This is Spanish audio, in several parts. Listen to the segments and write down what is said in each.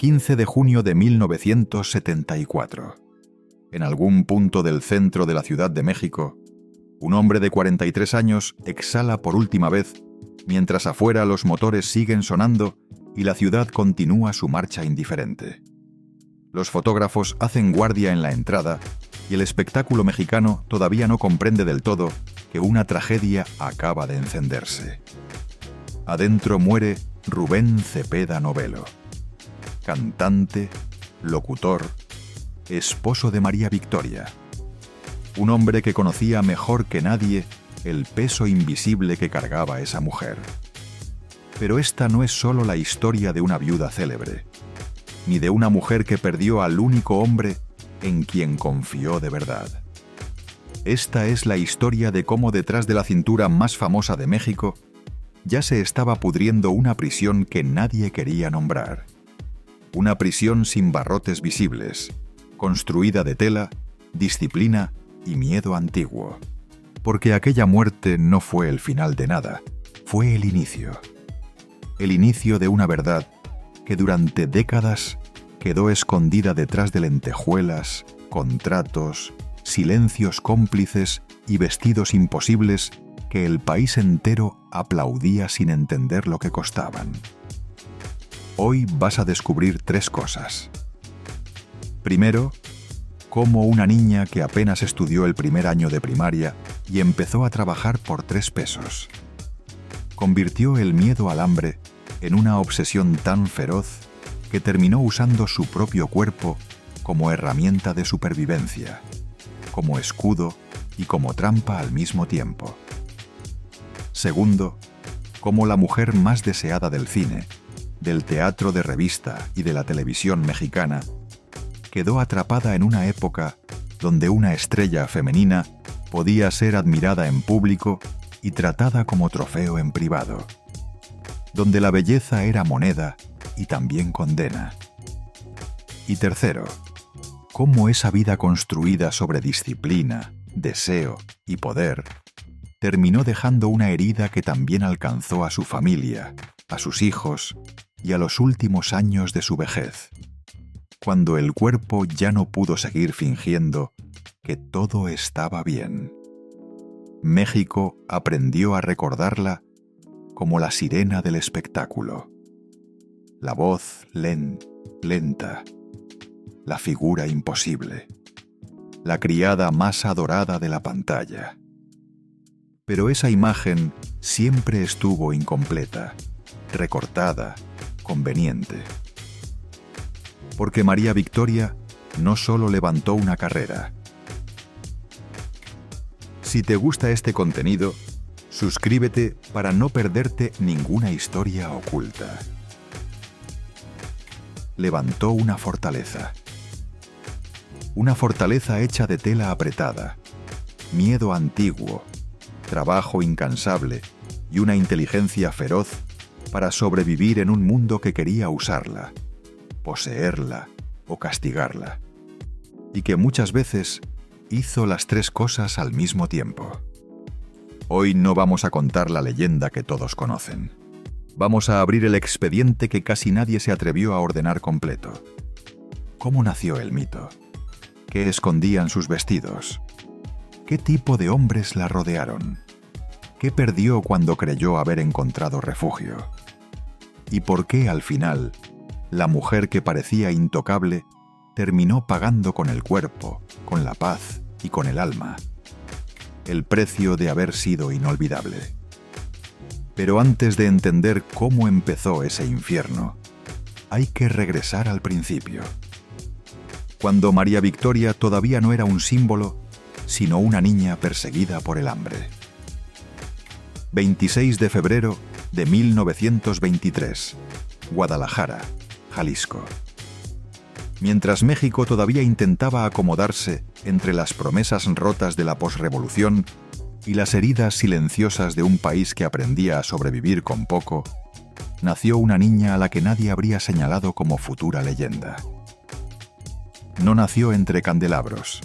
15 de junio de 1974. En algún punto del centro de la Ciudad de México, un hombre de 43 años exhala por última vez, mientras afuera los motores siguen sonando y la ciudad continúa su marcha indiferente. Los fotógrafos hacen guardia en la entrada y el espectáculo mexicano todavía no comprende del todo que una tragedia acaba de encenderse. Adentro muere Rubén Cepeda Novelo, cantante, locutor, esposo de María Victoria, un hombre que conocía mejor que nadie el peso invisible que cargaba esa mujer. Pero esta no es solo la historia de una viuda célebre, ni de una mujer que perdió al único hombre en quien confió de verdad. Esta es la historia de cómo detrás de la cintura más famosa de México ya se estaba pudriendo una prisión que nadie quería nombrar. Una prisión sin barrotes visibles, construida de tela, disciplina y miedo antiguo. Porque aquella muerte no fue el final de nada, fue el inicio. El inicio de una verdad que durante décadas quedó escondida detrás de lentejuelas, contratos, silencios cómplices y vestidos imposibles que el país entero aplaudía sin entender lo que costaban. Hoy vas a descubrir 3 cosas. Primero, cómo una niña que apenas estudió el primer año de primaria y empezó a trabajar por 3 pesos, convirtió el miedo al hambre en una obsesión tan feroz que terminó usando su propio cuerpo como herramienta de supervivencia, como escudo y como trampa al mismo tiempo. Segundo, cómo la mujer más deseada del cine, del teatro de revista y de la televisión mexicana quedó atrapada en una época donde una estrella femenina podía ser admirada en público y tratada como trofeo en privado, donde la belleza era moneda y también condena. Y tercero, cómo esa vida construida sobre disciplina, deseo y poder terminó dejando una herida que también alcanzó a su familia, a sus hijos y a los últimos años de su vejez, cuando el cuerpo ya no pudo seguir fingiendo que todo estaba bien. México aprendió a recordarla como la sirena del espectáculo. La voz lenta, la figura imposible, la criada más adorada de la pantalla. Pero esa imagen siempre estuvo incompleta, recortada, conveniente. Porque María Victoria no solo levantó una carrera. Si te gusta este contenido, suscríbete para no perderte ninguna historia oculta. Levantó una fortaleza. Una fortaleza hecha de tela apretada, miedo antiguo, trabajo incansable y una inteligencia feroz para sobrevivir en un mundo que quería usarla, poseerla o castigarla, y que muchas veces hizo las 3 cosas al mismo tiempo. Hoy no vamos a contar la leyenda que todos conocen. Vamos a abrir el expediente que casi nadie se atrevió a ordenar completo. ¿Cómo nació el mito? ¿Qué escondían sus vestidos? ¿Qué tipo de hombres la rodearon? ¿Qué perdió cuando creyó haber encontrado refugio? ¿Y por qué al final la mujer que parecía intocable terminó pagando con el cuerpo, con la paz y con el alma el precio de haber sido inolvidable? Pero antes de entender cómo empezó ese infierno, hay que regresar al principio. Cuando María Victoria todavía no era un símbolo, sino una niña perseguida por el hambre. 26 de febrero de 1923, Guadalajara, Jalisco. Mientras México todavía intentaba acomodarse entre las promesas rotas de la posrevolución y las heridas silenciosas de un país que aprendía a sobrevivir con poco, nació una niña a la que nadie habría señalado como futura leyenda. No nació entre candelabros,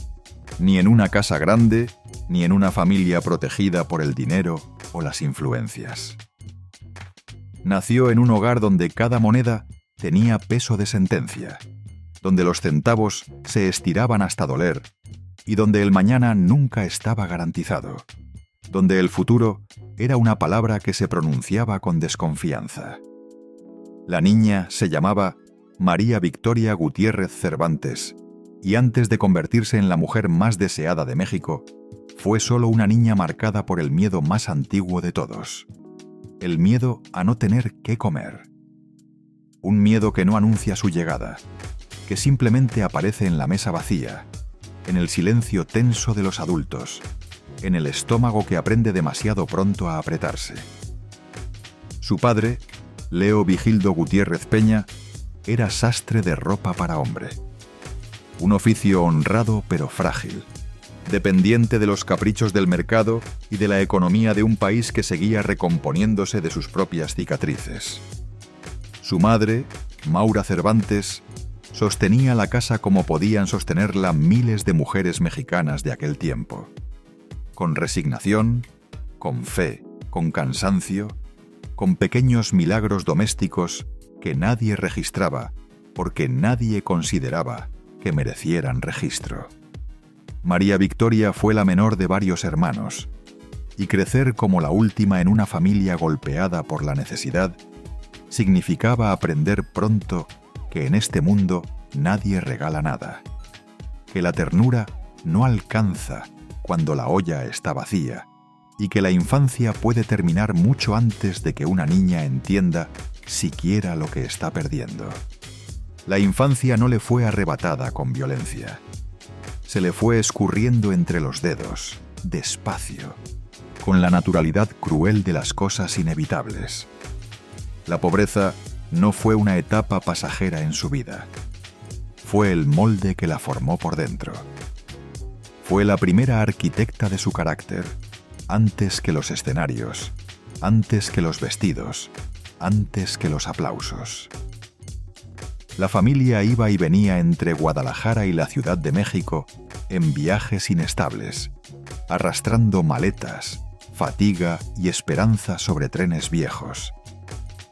ni en una casa grande, ni en una familia protegida por el dinero o las influencias. Nació en un hogar donde cada moneda tenía peso de sentencia, donde los centavos se estiraban hasta doler y donde el mañana nunca estaba garantizado, donde el futuro era una palabra que se pronunciaba con desconfianza. La niña se llamaba María Victoria Gutiérrez Cervantes, y antes de convertirse en la mujer más deseada de México, fue solo una niña marcada por el miedo más antiguo de todos: el miedo a no tener qué comer. Un miedo que no anuncia su llegada, que simplemente aparece en la mesa vacía, en el silencio tenso de los adultos, en el estómago que aprende demasiado pronto a apretarse. Su padre, Leo Vigildo Gutiérrez Peña, era sastre de ropa para hombre. Un oficio honrado pero frágil, dependiente de los caprichos del mercado y de la economía de un país que seguía recomponiéndose de sus propias cicatrices. Su madre, Maura Cervantes, sostenía la casa como podían sostenerla miles de mujeres mexicanas de aquel tiempo. Con resignación, con fe, con cansancio, con pequeños milagros domésticos que nadie registraba porque nadie consideraba que merecieran registro. María Victoria fue la menor de varios hermanos, y crecer como la última en una familia golpeada por la necesidad significaba aprender pronto que en este mundo nadie regala nada, que la ternura no alcanza cuando la olla está vacía, y que la infancia puede terminar mucho antes de que una niña entienda siquiera lo que está perdiendo. La infancia no le fue arrebatada con violencia. Se le fue escurriendo entre los dedos, despacio, con la naturalidad cruel de las cosas inevitables. La pobreza no fue una etapa pasajera en su vida. Fue el molde que la formó por dentro. Fue la primera arquitecta de su carácter, antes que los escenarios, antes que los vestidos, antes que los aplausos. La familia iba y venía entre Guadalajara y la Ciudad de México en viajes inestables, arrastrando maletas, fatiga y esperanza sobre trenes viejos,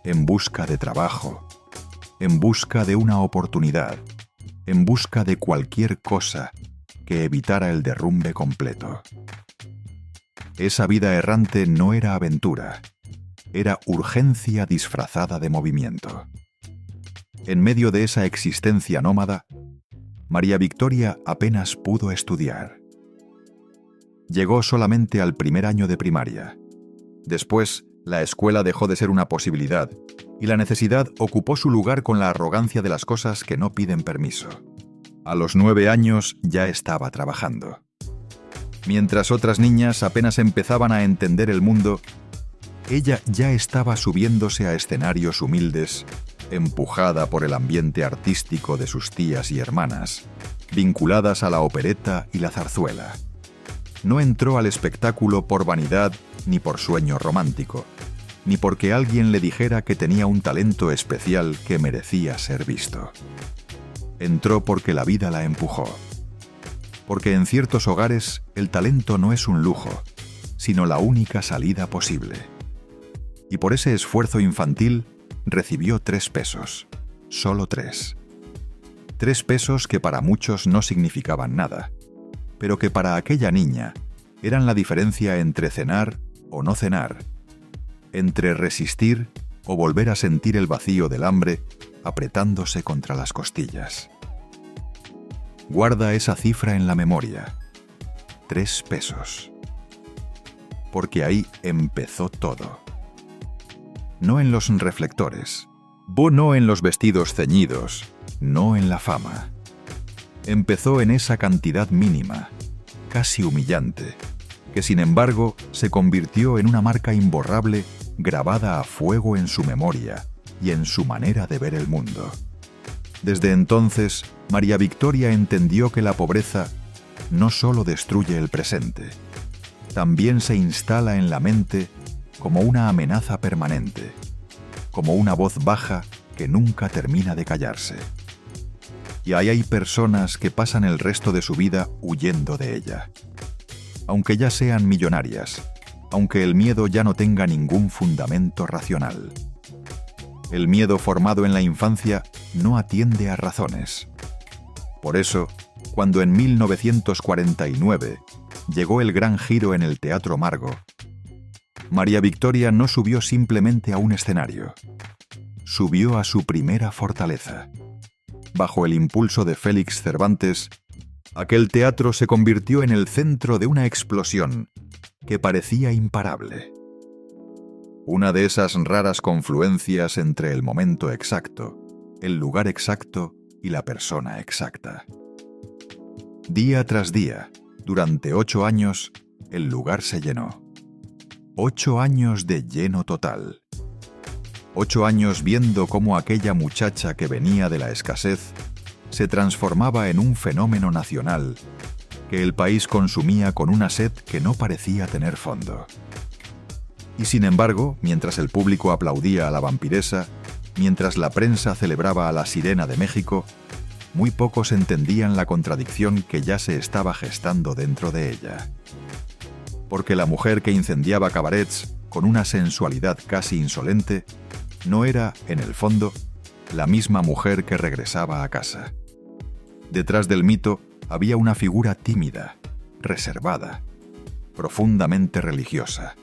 en busca de trabajo, en busca de una oportunidad, en busca de cualquier cosa que evitara el derrumbe completo. Esa vida errante no era aventura, era urgencia disfrazada de movimiento. En medio de esa existencia nómada, María Victoria apenas pudo estudiar. Llegó solamente al primer año de primaria. Después, la escuela dejó de ser una posibilidad y la necesidad ocupó su lugar con la arrogancia de las cosas que no piden permiso. A los 9 años ya estaba trabajando. Mientras otras niñas apenas empezaban a entender el mundo, ella ya estaba subiéndose a escenarios humildes, empujada por el ambiente artístico de sus tías y hermanas, vinculadas a la opereta y la zarzuela. No entró al espectáculo por vanidad ni por sueño romántico, ni porque alguien le dijera que tenía un talento especial que merecía ser visto. Entró porque la vida la empujó. Porque en ciertos hogares el talento no es un lujo, sino la única salida posible. Y por ese esfuerzo infantil recibió 3 pesos, solo 3. 3 pesos que para muchos no significaban nada, pero que para aquella niña eran la diferencia entre cenar o no cenar, entre resistir o volver a sentir el vacío del hambre apretándose contra las costillas. Guarda esa cifra en la memoria. 3 pesos. Porque ahí empezó todo. No en los reflectores, no en los vestidos ceñidos, no en la fama. Empezó en esa cantidad mínima, casi humillante, que sin embargo se convirtió en una marca imborrable grabada a fuego en su memoria y en su manera de ver el mundo. Desde entonces, María Victoria entendió que la pobreza no solo destruye el presente, también se instala en la mente como una amenaza permanente, como una voz baja que nunca termina de callarse. Y ahí hay personas que pasan el resto de su vida huyendo de ella. Aunque ya sean millonarias, aunque el miedo ya no tenga ningún fundamento racional. El miedo formado en la infancia no atiende a razones. Por eso, cuando en 1949 llegó el gran giro en el Teatro Margo, María Victoria no subió simplemente a un escenario. Subió a su primera fortaleza. Bajo el impulso de Félix Cervantes, aquel teatro se convirtió en el centro de una explosión que parecía imparable. Una de esas raras confluencias entre el momento exacto, el lugar exacto y la persona exacta. Día tras día, durante 8 años, el lugar se llenó. 8 años de lleno total. 8 años viendo cómo aquella muchacha que venía de la escasez se transformaba en un fenómeno nacional que el país consumía con una sed que no parecía tener fondo. Y sin embargo, mientras el público aplaudía a la vampiresa, mientras la prensa celebraba a la Sirena de México, muy pocos entendían la contradicción que ya se estaba gestando dentro de ella. Porque la mujer que incendiaba cabarets con una sensualidad casi insolente no era, en el fondo, la misma mujer que regresaba a casa. Detrás del mito había una figura tímida, reservada, profundamente religiosa,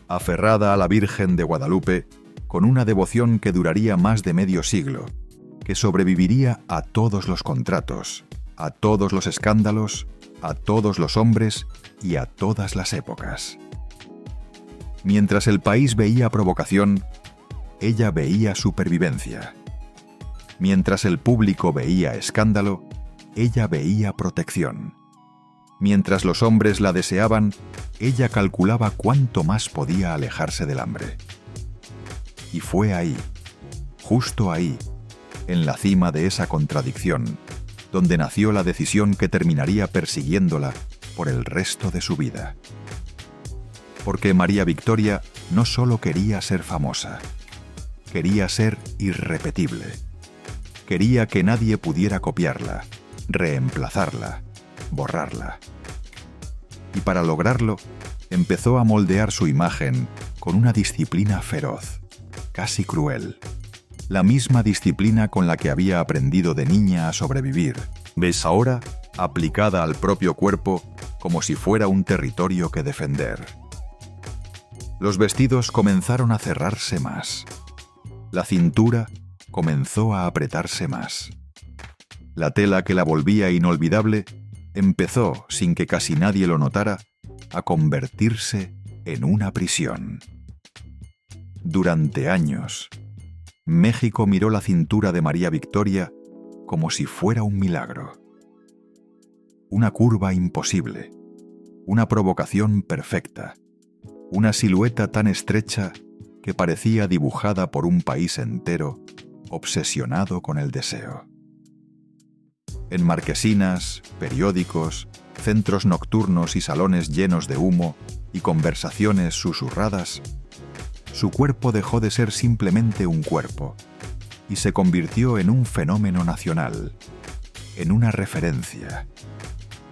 aferrada a la Virgen de Guadalupe con una devoción que duraría más de medio siglo, que sobreviviría a todos los contratos, a todos los escándalos, a todos los hombres y a todas las épocas. Mientras el país veía provocación, ella veía supervivencia. Mientras el público veía escándalo, ella veía protección. Mientras los hombres la deseaban, ella calculaba cuánto más podía alejarse del hambre. Y fue ahí, justo ahí, en la cima de esa contradicción, donde nació la decisión que terminaría persiguiéndola por el resto de su vida. Porque María Victoria no solo quería ser famosa, quería ser irrepetible. Quería que nadie pudiera copiarla, reemplazarla, borrarla. Y para lograrlo, empezó a moldear su imagen con una disciplina feroz, casi cruel. La misma disciplina con la que había aprendido de niña a sobrevivir, ves ahora aplicada al propio cuerpo como si fuera un territorio que defender. Los vestidos comenzaron a cerrarse más. La cintura comenzó a apretarse más. La tela que la volvía inolvidable empezó, sin que casi nadie lo notara, a convertirse en una prisión. Durante años, México miró la cintura de María Victoria como si fuera un milagro. Una curva imposible, una provocación perfecta, una silueta tan estrecha que parecía dibujada por un país entero obsesionado con el deseo. En marquesinas, periódicos, centros nocturnos y salones llenos de humo y conversaciones susurradas, su cuerpo dejó de ser simplemente un cuerpo y se convirtió en un fenómeno nacional, en una referencia,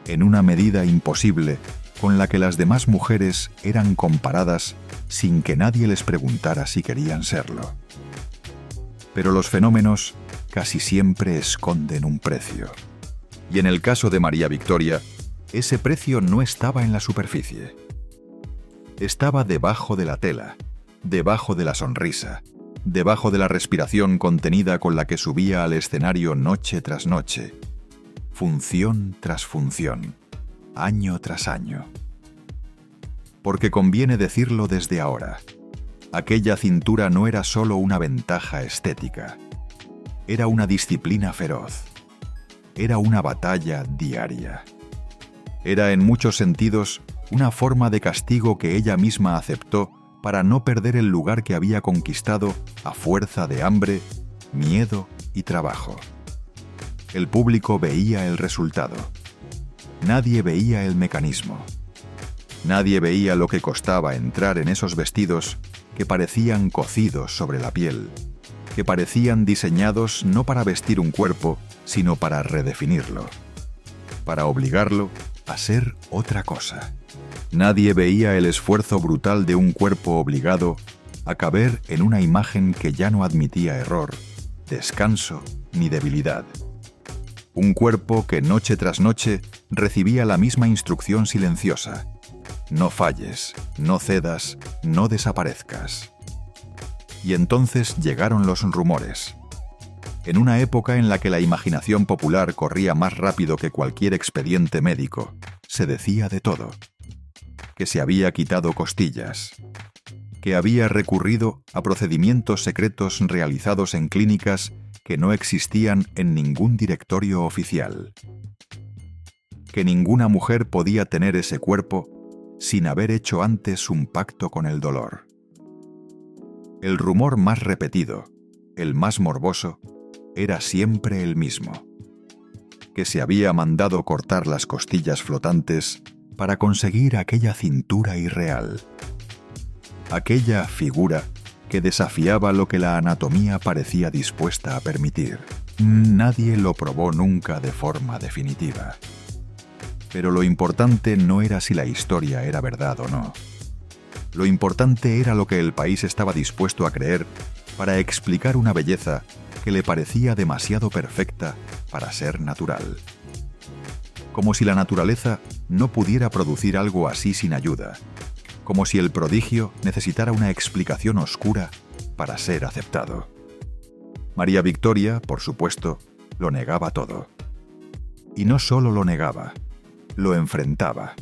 en una medida imposible con la que las demás mujeres eran comparadas sin que nadie les preguntara si querían serlo. Pero los fenómenos casi siempre esconden un precio. Y en el caso de María Victoria, ese precio no estaba en la superficie. Estaba debajo de la tela, debajo de la sonrisa, debajo de la respiración contenida con la que subía al escenario noche tras noche, función tras función, año tras año. Porque conviene decirlo desde ahora, aquella cintura no era solo una ventaja estética, era una disciplina feroz, era una batalla diaria. Era en muchos sentidos una forma de castigo que ella misma aceptó para no perder el lugar que había conquistado a fuerza de hambre, miedo y trabajo. El público veía el resultado. Nadie veía el mecanismo. Nadie veía lo que costaba entrar en esos vestidos que parecían cocidos sobre la piel, que parecían diseñados no para vestir un cuerpo, sino para redefinirlo, para obligarlo a ser otra cosa. Nadie veía el esfuerzo brutal de un cuerpo obligado a caber en una imagen que ya no admitía error, descanso ni debilidad. Un cuerpo que noche tras noche recibía la misma instrucción silenciosa: no falles, no cedas, no desaparezcas. Y entonces llegaron los rumores. En una época en la que la imaginación popular corría más rápido que cualquier expediente médico, se decía de todo: que se había quitado costillas, que había recurrido a procedimientos secretos realizados en clínicas que no existían en ningún directorio oficial, que ninguna mujer podía tener ese cuerpo sin haber hecho antes un pacto con el dolor. El rumor más repetido, el más morboso, era siempre el mismo: que se había mandado cortar las costillas flotantes para conseguir aquella cintura irreal, aquella figura que desafiaba lo que la anatomía parecía dispuesta a permitir. Nadie lo probó nunca de forma definitiva. Pero lo importante no era si la historia era verdad o no. Lo importante era lo que el país estaba dispuesto a creer para explicar una belleza que le parecía demasiado perfecta para ser natural. Como si la naturaleza no pudiera producir algo así sin ayuda. Como si el prodigio necesitara una explicación oscura para ser aceptado. María Victoria, por supuesto, lo negaba todo. Y no solo lo negaba, lo enfrentaba.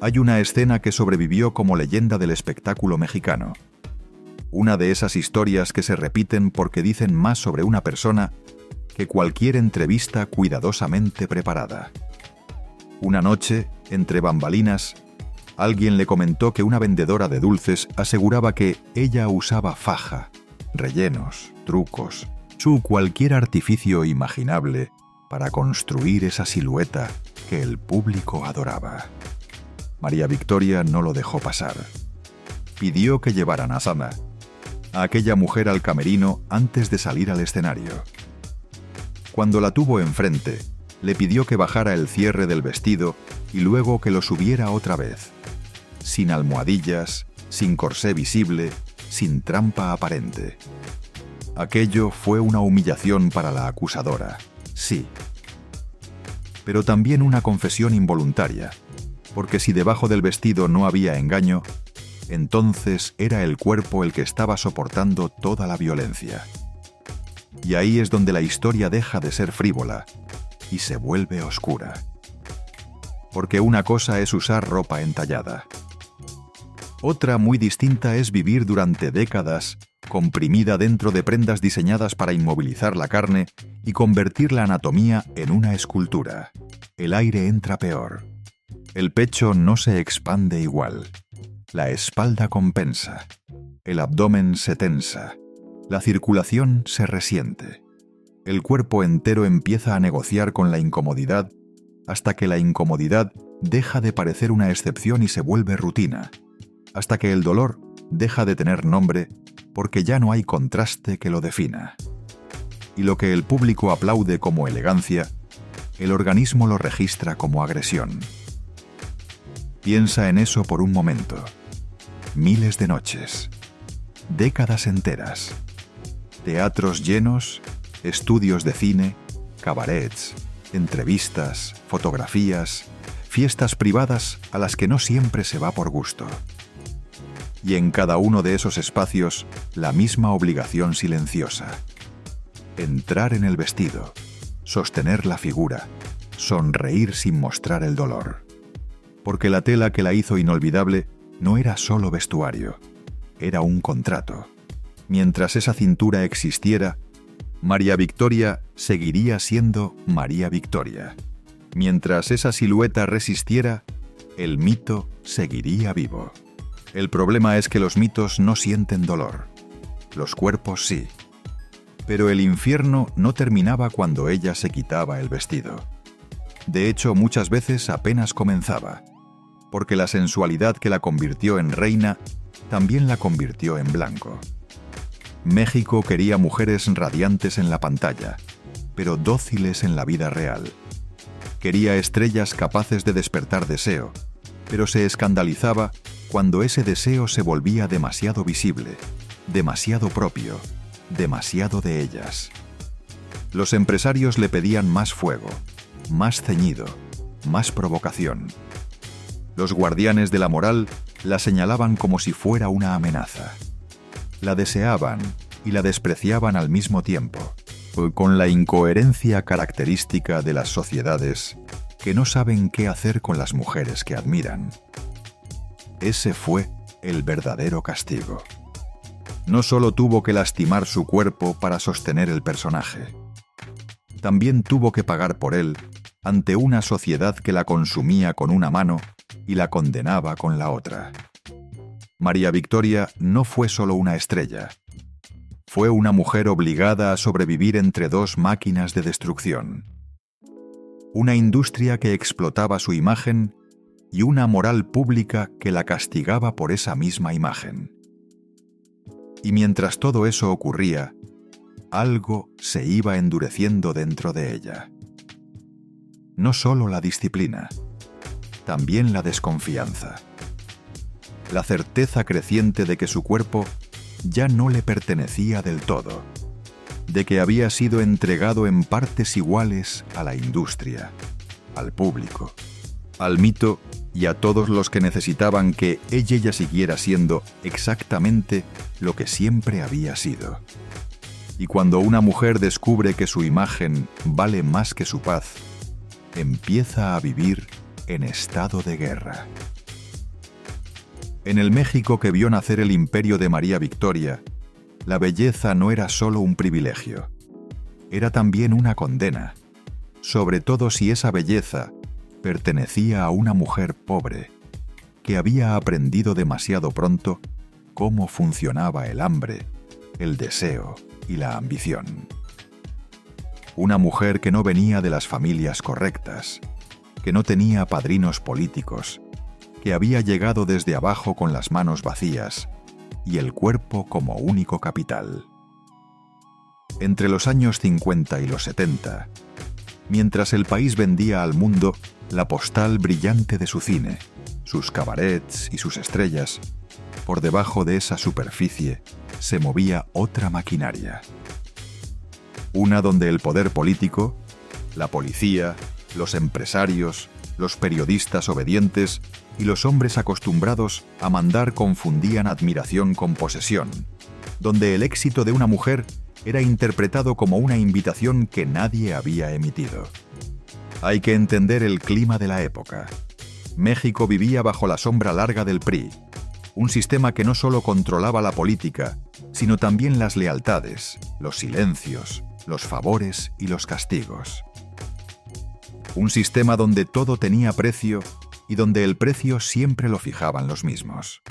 Hay una escena que sobrevivió como leyenda del espectáculo mexicano. Una de esas historias que se repiten porque dicen más sobre una persona que cualquier entrevista cuidadosamente preparada. Una noche, entre bambalinas, alguien le comentó que una vendedora de dulces aseguraba que ella usaba faja, rellenos, trucos, cualquier artificio imaginable para construir esa silueta que el público adoraba. María Victoria no lo dejó pasar. Pidió que llevaran a Sana, a aquella mujer, al camerino antes de salir al escenario. Cuando la tuvo enfrente, le pidió que bajara el cierre del vestido y luego que lo subiera otra vez, sin almohadillas, sin corsé visible, sin trampa aparente. Aquello fue una humillación para la acusadora, sí. Pero también una confesión involuntaria, porque si debajo del vestido no había engaño, entonces era el cuerpo el que estaba soportando toda la violencia. Y ahí es donde la historia deja de ser frívola y se vuelve oscura. Porque una cosa es usar ropa entallada. Otra muy distinta es vivir durante décadas comprimida dentro de prendas diseñadas para inmovilizar la carne y convertir la anatomía en una escultura. El aire entra peor. El pecho no se expande igual. La espalda compensa. El abdomen se tensa. La circulación se resiente. El cuerpo entero empieza a negociar con la incomodidad hasta que la incomodidad deja de parecer una excepción y se vuelve rutina. Hasta que el dolor deja de tener nombre porque ya no hay contraste que lo defina. Y lo que el público aplaude como elegancia, el organismo lo registra como agresión. Piensa en eso por un momento. Miles de noches, décadas enteras, teatros llenos, estudios de cine, cabarets, entrevistas, fotografías, fiestas privadas a las que no siempre se va por gusto. Y en cada uno de esos espacios, la misma obligación silenciosa. Entrar en el vestido, sostener la figura, sonreír sin mostrar el dolor. Porque la tela que la hizo inolvidable no era solo vestuario, era un contrato. Mientras esa cintura existiera, María Victoria seguiría siendo María Victoria. Mientras esa silueta resistiera, el mito seguiría vivo. El problema es que los mitos no sienten dolor. Los cuerpos sí. Pero el infierno no terminaba cuando ella se quitaba el vestido. De hecho, muchas veces apenas comenzaba, porque la sensualidad que la convirtió en reina también la convirtió en blanco. México quería mujeres radiantes en la pantalla, pero dóciles en la vida real. Quería estrellas capaces de despertar deseo, pero se escandalizaba cuando ese deseo se volvía demasiado visible, demasiado propio, demasiado de ellas. Los empresarios le pedían más fuego, más ceñido, más provocación. Los guardianes de la moral la señalaban como si fuera una amenaza. La deseaban y la despreciaban al mismo tiempo, con la incoherencia característica de las sociedades que no saben qué hacer con las mujeres que admiran. Ese fue el verdadero castigo. No solo tuvo que lastimar su cuerpo para sostener el personaje, también tuvo que pagar por él ante una sociedad que la consumía con una mano y la condenaba con la otra. María Victoria no fue solo una estrella. Fue una mujer obligada a sobrevivir entre dos máquinas de destrucción. Una industria que explotaba su imagen y una moral pública que la castigaba por esa misma imagen. Y mientras todo eso ocurría, algo se iba endureciendo dentro de ella. No solo la disciplina, también la desconfianza. La certeza creciente de que su cuerpo ya no le pertenecía del todo, de que había sido entregado en partes iguales a la industria, al público, al mito y a todos los que necesitaban que ella siguiera siendo exactamente lo que siempre había sido. Y cuando una mujer descubre que su imagen vale más que su paz, empieza a vivir en estado de guerra. En el México que vio nacer el imperio de María Victoria, la belleza no era solo un privilegio, era también una condena, sobre todo si esa belleza pertenecía a una mujer pobre, que había aprendido demasiado pronto cómo funcionaba el hambre, el deseo y la ambición. Una mujer que no venía de las familias correctas, que no tenía padrinos políticos, que había llegado desde abajo con las manos vacías y el cuerpo como único capital. Entre los años 50 y los 70, mientras el país vendía al mundo la postal brillante de su cine, sus cabarets y sus estrellas, por debajo de esa superficie se movía otra maquinaria. Una donde el poder político, la policía, los empresarios, los periodistas obedientes y los hombres acostumbrados a mandar confundían admiración con posesión, donde el éxito de una mujer era interpretado como una invitación que nadie había emitido. Hay que entender el clima de la época. México vivía bajo la sombra larga del PRI, un sistema que no solo controlaba la política, sino también las lealtades, los silencios, los favores y los castigos. Un sistema donde todo tenía precio y donde el precio siempre lo fijaban los mismos.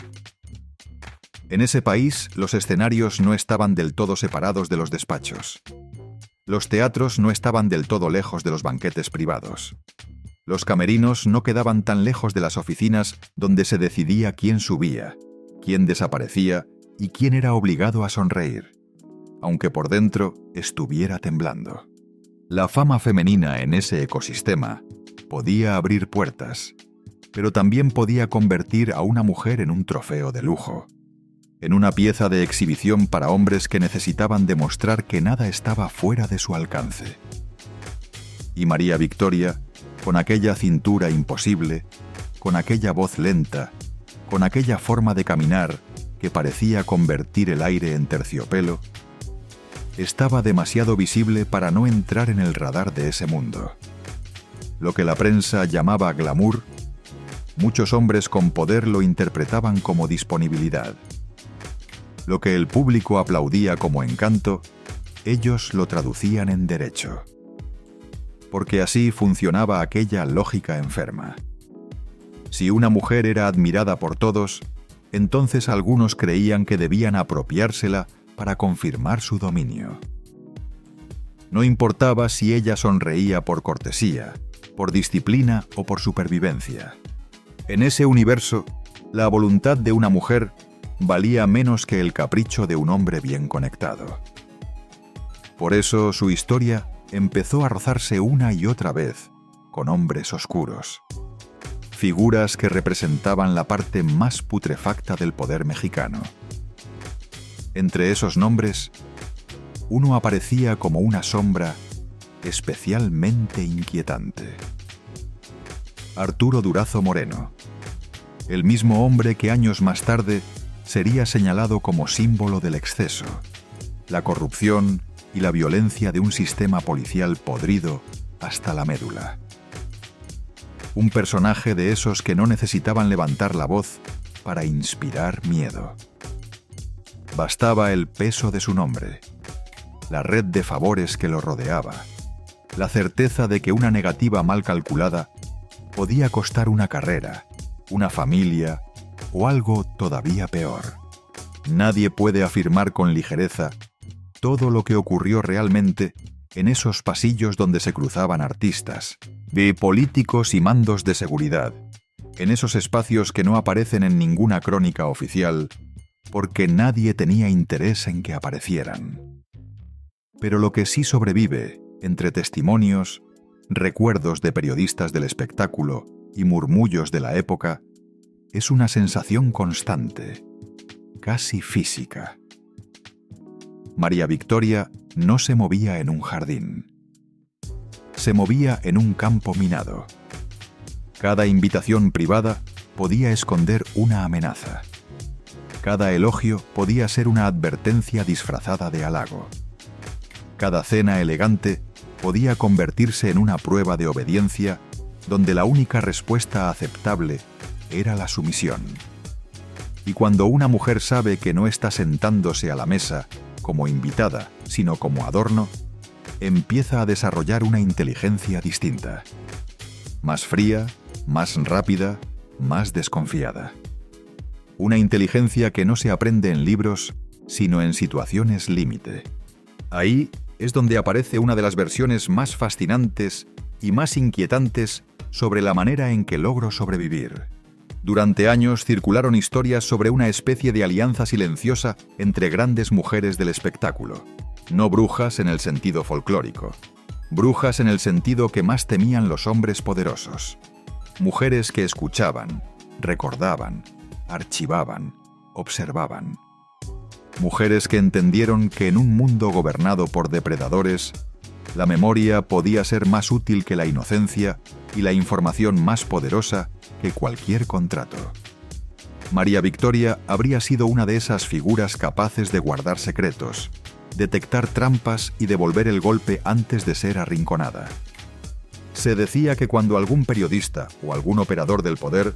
En ese país, los escenarios no estaban del todo separados de los despachos. Los teatros no estaban del todo lejos de los banquetes privados. Los camerinos no quedaban tan lejos de las oficinas donde se decidía quién subía, quién desaparecía y quién era obligado a sonreír, aunque por dentro estuviera temblando. La fama femenina en ese ecosistema podía abrir puertas, pero también podía convertir a una mujer en un trofeo de lujo, en una pieza de exhibición para hombres que necesitaban demostrar que nada estaba fuera de su alcance. Y María Victoria, con aquella cintura imposible, con aquella voz lenta, con aquella forma de caminar que parecía convertir el aire en terciopelo, estaba demasiado visible para no entrar en el radar de ese mundo. Lo que la prensa llamaba glamour, muchos hombres con poder lo interpretaban como disponibilidad. Lo que el público aplaudía como encanto, ellos lo traducían en derecho. Porque así funcionaba aquella lógica enferma. Si una mujer era admirada por todos, entonces algunos creían que debían apropiársela para confirmar su dominio. No importaba si ella sonreía por cortesía, por disciplina o por supervivencia. En ese universo, la voluntad de una mujer valía menos que el capricho de un hombre bien conectado. Por eso su historia empezó a rozarse una y otra vez con hombres oscuros. figuras que representaban la parte más putrefacta del poder mexicano. Entre esos nombres, uno aparecía como una sombra especialmente inquietante. Arturo Durazo Moreno, el mismo hombre que años más tarde sería señalado como símbolo del exceso, la corrupción y la violencia de un sistema policial podrido hasta la médula. Un personaje de esos que no necesitaban levantar la voz para inspirar miedo. Bastaba el peso de su nombre, la red de favores que lo rodeaba, la certeza de que una negativa mal calculada podía costar una carrera, una familia o algo todavía peor. Nadie puede afirmar con ligereza todo lo que ocurrió realmente en esos pasillos donde se cruzaban artistas, de políticos y mandos de seguridad, en esos espacios que no aparecen en ninguna crónica oficial, porque nadie tenía interés en que aparecieran. Pero lo que sí sobrevive, entre testimonios, recuerdos de periodistas del espectáculo y murmullos de la época, es una sensación constante, casi física. María Victoria no se movía en un jardín. Se movía en un campo minado. Cada invitación privada podía esconder una amenaza. Cada elogio podía ser una advertencia disfrazada de halago. Cada cena elegante podía convertirse en una prueba de obediencia donde la única respuesta aceptable era la sumisión. Y cuando una mujer sabe que no está sentándose a la mesa como invitada, sino como adorno, empieza a desarrollar una inteligencia distinta. Más fría, más rápida, más desconfiada. Una inteligencia que no se aprende en libros, sino en situaciones límite. Ahí es donde aparece una de las versiones más fascinantes y más inquietantes sobre la manera en que logro sobrevivir. Durante años circularon historias sobre una especie de alianza silenciosa entre grandes mujeres del espectáculo. No brujas en el sentido folclórico. Brujas en el sentido que más temían los hombres poderosos. Mujeres que escuchaban, recordaban, archivaban, observaban. Mujeres que entendieron que en un mundo gobernado por depredadores, la memoria podía ser más útil que la inocencia y la información más poderosa que cualquier contrato. María Victoria habría sido una de esas figuras capaces de guardar secretos, detectar trampas y devolver el golpe antes de ser arrinconada. Se decía que cuando algún periodista o algún operador del poder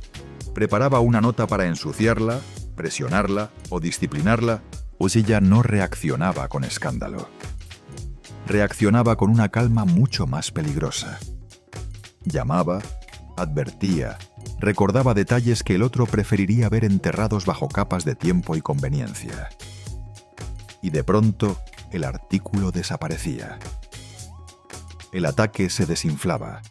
preparaba una nota para ensuciarla, presionarla o disciplinarla, pues ella no reaccionaba con escándalo. Reaccionaba con una calma mucho más peligrosa. Llamaba, advertía, recordaba detalles que el otro preferiría ver enterrados bajo capas de tiempo y conveniencia. Y de pronto, el artículo desaparecía. El ataque se desinflaba.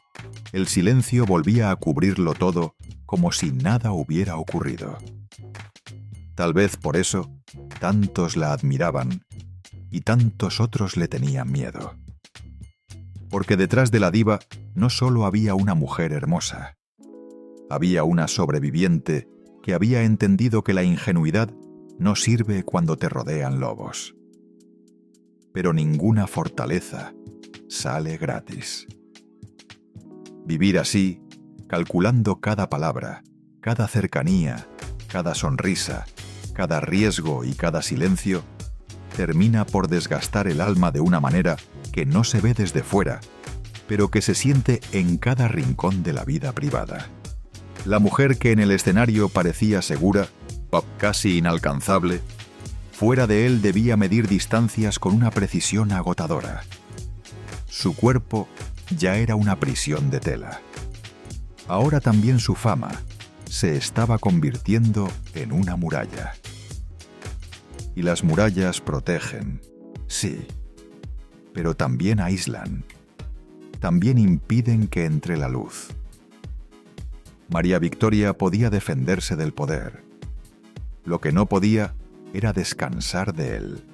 El silencio volvía a cubrirlo todo como si nada hubiera ocurrido. Tal vez por eso, tantos la admiraban y tantos otros le tenían miedo. Porque detrás de la diva no solo había una mujer hermosa. Había una sobreviviente que había entendido que la ingenuidad no sirve cuando te rodean lobos. Pero ninguna fortaleza sale gratis. Vivir así, calculando cada palabra, cada cercanía, cada sonrisa, cada riesgo y cada silencio, termina por desgastar el alma de una manera que no se ve desde fuera, pero que se siente en cada rincón de la vida privada. La mujer que en el escenario parecía segura, casi inalcanzable, fuera de él debía medir distancias con una precisión agotadora. Su cuerpo ya era una prisión de tela. Ahora también su fama se estaba convirtiendo en una muralla. Y las murallas protegen, sí, pero también aíslan, también impiden que entre la luz. María Victoria podía defenderse del poder. Lo que no podía era descansar de él.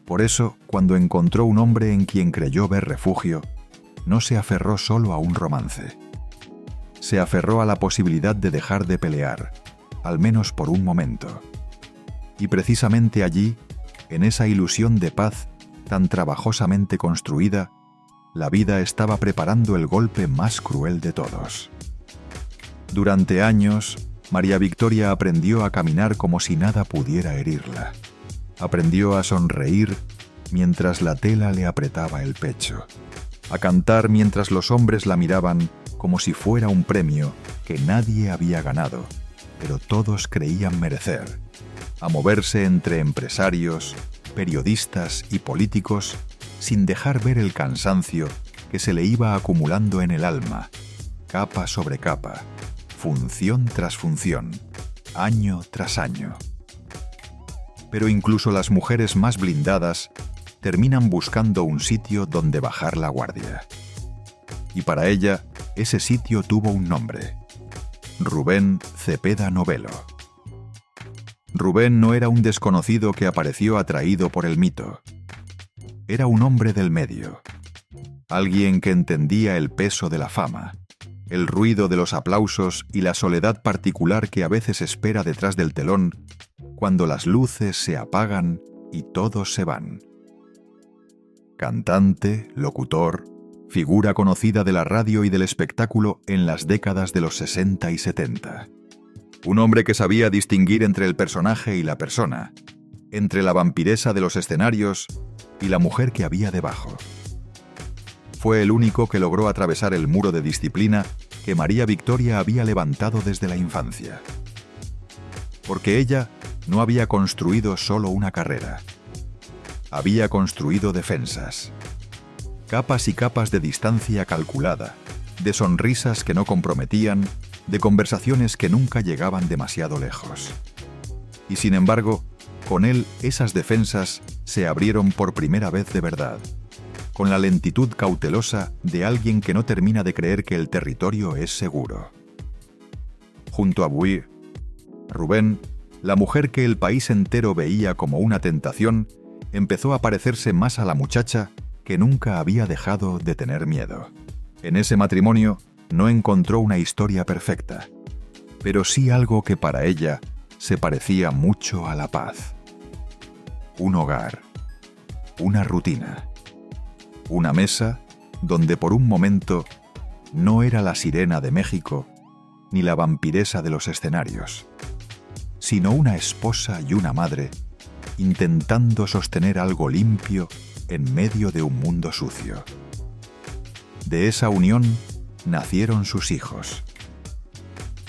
Por eso, cuando encontró un hombre en quien creyó ver refugio, no se aferró solo a un romance. se aferró a la posibilidad de dejar de pelear, al menos por un momento. Y precisamente allí, en esa ilusión de paz tan trabajosamente construida, la vida estaba preparando el golpe más cruel de todos. Durante años, María Victoria aprendió a caminar como si nada pudiera herirla. Aprendió a sonreír mientras la tela le apretaba el pecho, a cantar mientras los hombres la miraban como si fuera un premio que nadie había ganado, pero todos creían merecer, a moverse entre empresarios, periodistas y políticos sin dejar ver el cansancio que se le iba acumulando en el alma, capa sobre capa, función tras función, año tras año. Pero incluso las mujeres más blindadas terminan buscando un sitio donde bajar la guardia. Y para ella, ese sitio tuvo un nombre: Rubén Cepeda Novelo. Rubén no era un desconocido que apareció atraído por el mito. Era un hombre del medio, alguien que entendía el peso de la fama, el ruido de los aplausos y la soledad particular que a veces espera detrás del telón cuando las luces se apagan y todos se van. Cantante, locutor, figura conocida de la radio y del espectáculo en las décadas de los 60 y 70. Un hombre que sabía distinguir entre el personaje y la persona, entre la vampiresa de los escenarios y la mujer que había debajo. Fue el único que logró atravesar el muro de disciplina que María Victoria había levantado desde la infancia. Porque ella no había construido solo una carrera. Había construido defensas. Capas y capas de distancia calculada, de sonrisas que no comprometían, de conversaciones que nunca llegaban demasiado lejos. Y sin embargo, con él esas defensas se abrieron por primera vez de verdad, con la lentitud cautelosa de alguien que no termina de creer que el territorio es seguro. Junto a Bui, Rubén, la mujer que el país entero veía como una tentación, empezó a parecerse más a la muchacha que nunca había dejado de tener miedo. En ese matrimonio no encontró una historia perfecta, pero sí algo que para ella se parecía mucho a la paz. Un hogar, una rutina, una mesa donde por un momento no era la sirena de México ni la vampiresa de los escenarios, sino una esposa y una madre intentando sostener algo limpio en medio de un mundo sucio. De esa unión nacieron sus hijos.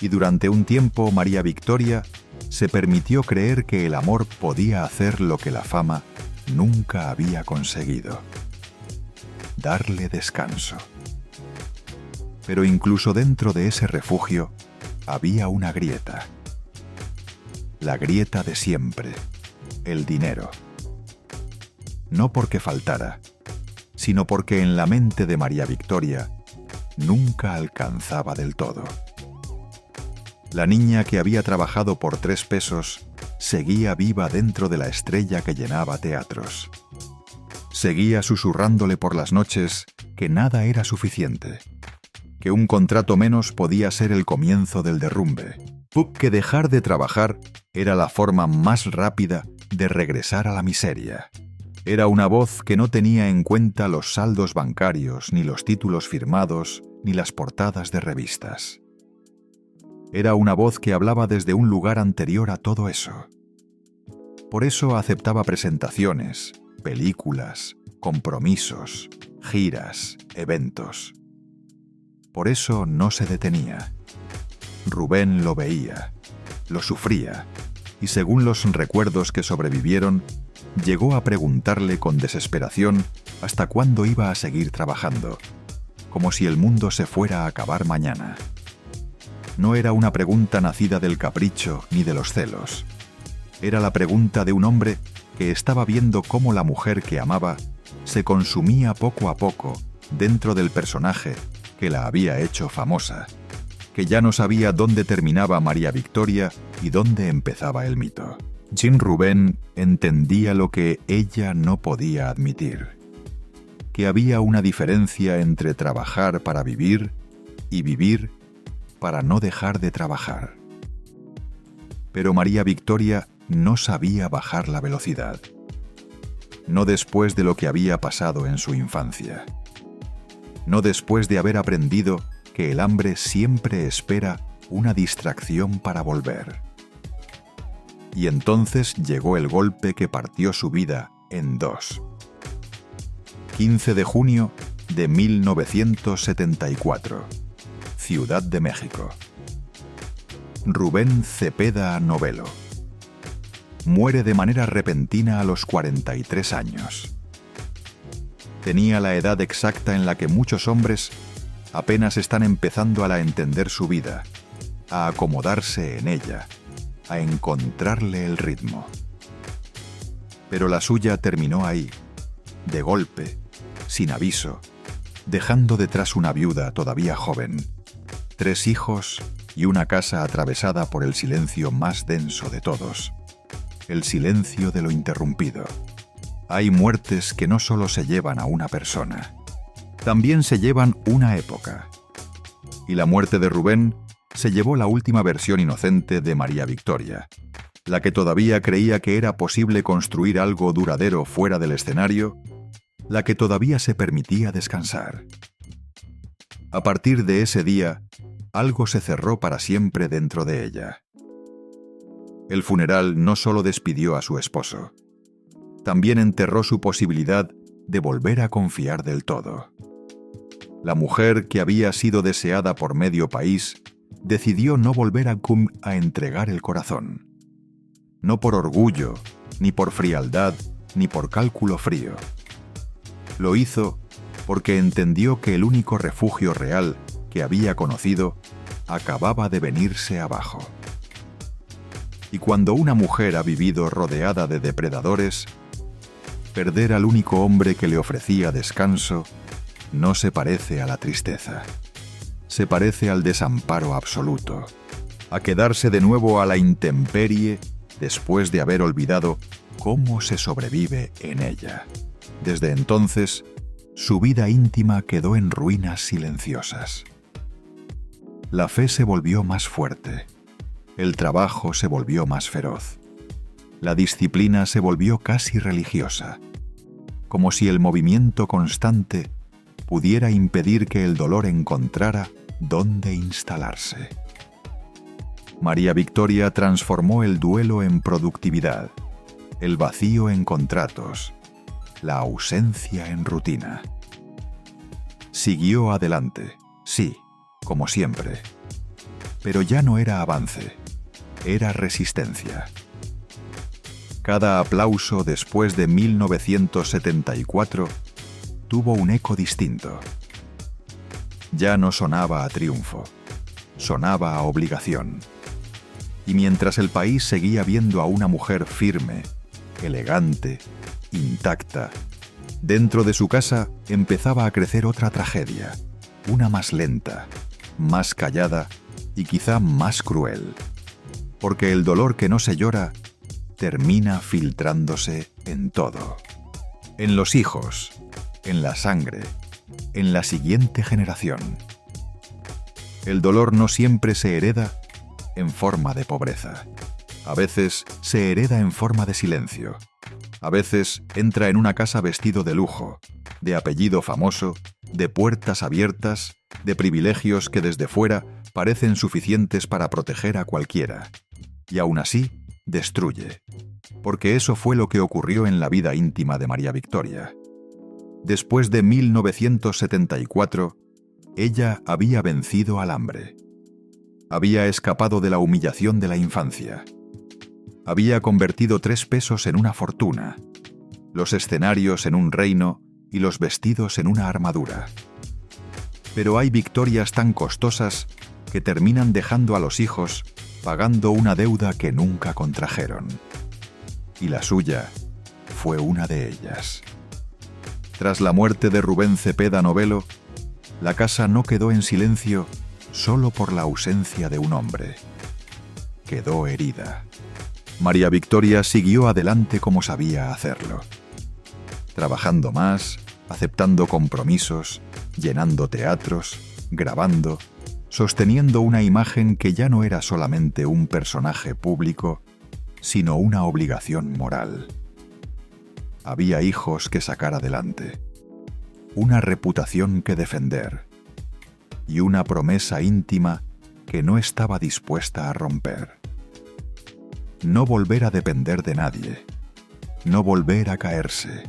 Y durante un tiempo María Victoria se permitió creer que el amor podía hacer lo que la fama nunca había conseguido: darle descanso. Pero incluso dentro de ese refugio había una grieta. La grieta de siempre: el dinero. No porque faltara, sino porque en la mente de María Victoria nunca alcanzaba del todo. La niña que había trabajado por 3 pesos seguía viva dentro de la estrella que llenaba teatros. Seguía susurrándole por las noches que nada era suficiente, que un contrato menos podía ser el comienzo del derrumbe, que dejar de trabajar era la forma más rápida de regresar a la miseria. Era una voz que no tenía en cuenta los saldos bancarios, ni los títulos firmados, ni las portadas de revistas. Era una voz que hablaba desde un lugar anterior a todo eso. Por eso aceptaba presentaciones, películas, compromisos, giras, eventos. Por eso no se detenía. Rubén lo veía, lo sufría, y según los recuerdos que sobrevivieron, llegó a preguntarle con desesperación hasta cuándo iba a seguir trabajando, como si el mundo se fuera a acabar mañana. No era una pregunta nacida del capricho ni de los celos. Era la pregunta de un hombre que estaba viendo cómo la mujer que amaba se consumía poco a poco dentro del personaje que la había hecho famosa, que ya no sabía dónde terminaba María Victoria y dónde empezaba el mito. Jean Rubén entendía lo que ella no podía admitir: que había una diferencia entre trabajar para vivir y vivir para no dejar de trabajar. Pero María Victoria no sabía bajar la velocidad. No después de lo que había pasado en su infancia. No después de haber aprendido que el hambre siempre espera una distracción para volver. Y entonces llegó el golpe que partió su vida en dos. 15 de junio de 1974, Ciudad de México. Rubén Cepeda Novelo. Muere de manera repentina a los 43 años. Tenía la edad exacta en la que muchos hombres apenas están empezando a entender su vida, a acomodarse en ella, a encontrarle el ritmo. Pero la suya terminó ahí, de golpe, sin aviso, dejando detrás una viuda todavía joven, 3 hijos y una casa atravesada por el silencio más denso de todos, el silencio de lo interrumpido. Hay muertes que no solo se llevan a una persona, también se llevan una época. Y la muerte de Rubén se llevó la última versión inocente de María Victoria, la que todavía creía que era posible construir algo duradero fuera del escenario, la que todavía se permitía descansar. A partir de ese día, algo se cerró para siempre dentro de ella. El funeral no solo despidió a su esposo, también enterró su posibilidad de volver a confiar del todo. La mujer que había sido deseada por medio país decidió no volver a entregar el corazón. No por orgullo, ni por frialdad, ni por cálculo frío. Lo hizo porque entendió que el único refugio real que había conocido acababa de venirse abajo. Y cuando una mujer ha vivido rodeada de depredadores, perder al único hombre que le ofrecía descanso no se parece a la tristeza. Se parece al desamparo absoluto, a quedarse de nuevo a la intemperie después de haber olvidado cómo se sobrevive en ella. Desde entonces, su vida íntima quedó en ruinas silenciosas. La fe se volvió más fuerte, el trabajo se volvió más feroz, la disciplina se volvió casi religiosa, como si el movimiento constante pudiera impedir que el dolor encontrara dónde instalarse. María Victoria transformó el duelo en productividad, el vacío en contratos, la ausencia en rutina. Siguió adelante, sí, como siempre, pero ya no era avance, era resistencia. Cada aplauso después de 1974 tuvo un eco distinto. Ya no sonaba a triunfo, sonaba a obligación. Y mientras el país seguía viendo a una mujer firme, elegante, intacta, dentro de su casa empezaba a crecer otra tragedia, una más lenta, más callada y quizá más cruel. Porque el dolor que no se llora termina filtrándose en todo. En los hijos, en la sangre, en la siguiente generación. El dolor no siempre se hereda en forma de pobreza. A veces se hereda en forma de silencio. A veces entra en una casa vestido de lujo, de apellido famoso, de puertas abiertas, de privilegios que desde fuera parecen suficientes para proteger a cualquiera. Y aún así, destruye. Porque eso fue lo que ocurrió en la vida íntima de María Victoria. Después de 1974, ella había vencido al hambre. Había escapado de la humillación de la infancia. Había convertido 3 pesos en una fortuna, los escenarios en un reino y los vestidos en una armadura. Pero hay victorias tan costosas que terminan dejando a los hijos pagando una deuda que nunca contrajeron. Y la suya fue una de ellas. Tras la muerte de Rubén Cepeda Novelo, la casa no quedó en silencio solo por la ausencia de un hombre. Quedó herida. María Victoria siguió adelante como sabía hacerlo. Trabajando más, aceptando compromisos, llenando teatros, grabando, sosteniendo una imagen que ya no era solamente un personaje público, sino una obligación moral. Había hijos que sacar adelante, una reputación que defender y una promesa íntima que no estaba dispuesta a romper. No volver a depender de nadie, no volver a caerse,